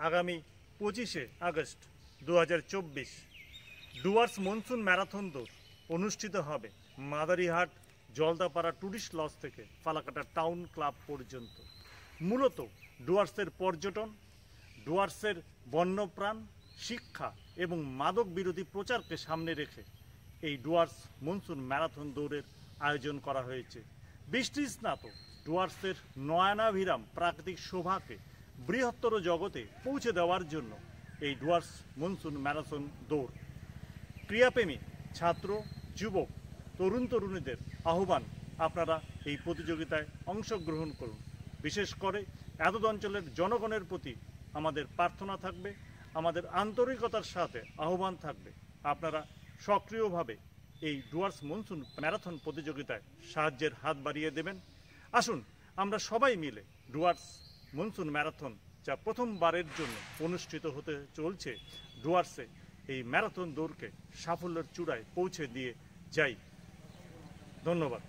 আগামী 25শে August 2024 Dooars monsoon marathon দৌড় অনুষ্ঠিত হবে মাদারিহাট জলদাপাড়া টুরিস্ট লজ থেকে ফালাকাটা টাউন ক্লাব পর্যন্ত। মূলত ডুয়ার্সের পর্যটন, ডুয়ার্সের বন্যপ্রাণ, শিক্ষা এবং মাদক বিরোধী প্রচারকে সামনে রেখে এই ডুয়ার্স মনসুন ম্যারাথন দৌড়ের আয়োজন করা হয়েছে। বৃষ্টি স্নাত ডুয়ার্সের নয়নাভিরাম প্রাকৃতিক শোভাকে বৃহত্তর জগতে পৌঁছে দেওয়ার জন্য এই ডুয়ার্স মনসুন ম্যারাথন দৌড়। ক্রীড়াপ্রেমী ছাত্র, যুবক, তরুণীদের আহ্বান, আপনারা এই প্রতিযোগিতায় অংশগ্রহণ করুন। বিশেষ করে এতদ অঞ্চলের জনগণের প্রতি আমাদের প্রার্থনা থাকবে, আমাদের আন্তরিকতার সাথে আহ্বান থাকবে, আপনারা সক্রিয়ভাবে এই ডুয়ার্স মনসুন ম্যারাথন প্রতিযোগিতায় সাহায্যের হাত বাড়িয়ে দেবেন। আসুন আমরা সবাই মিলে ডুয়ার্স মনসুন ম্যারাথন, যা প্রথমবারের জন্য অনুষ্ঠিত হতে চলছে ডুয়ার্সে, এই ম্যারাথন দৌড়কে সাফল্যের চূড়ায় পৌঁছে দিয়ে যাই। ধন্যবাদ।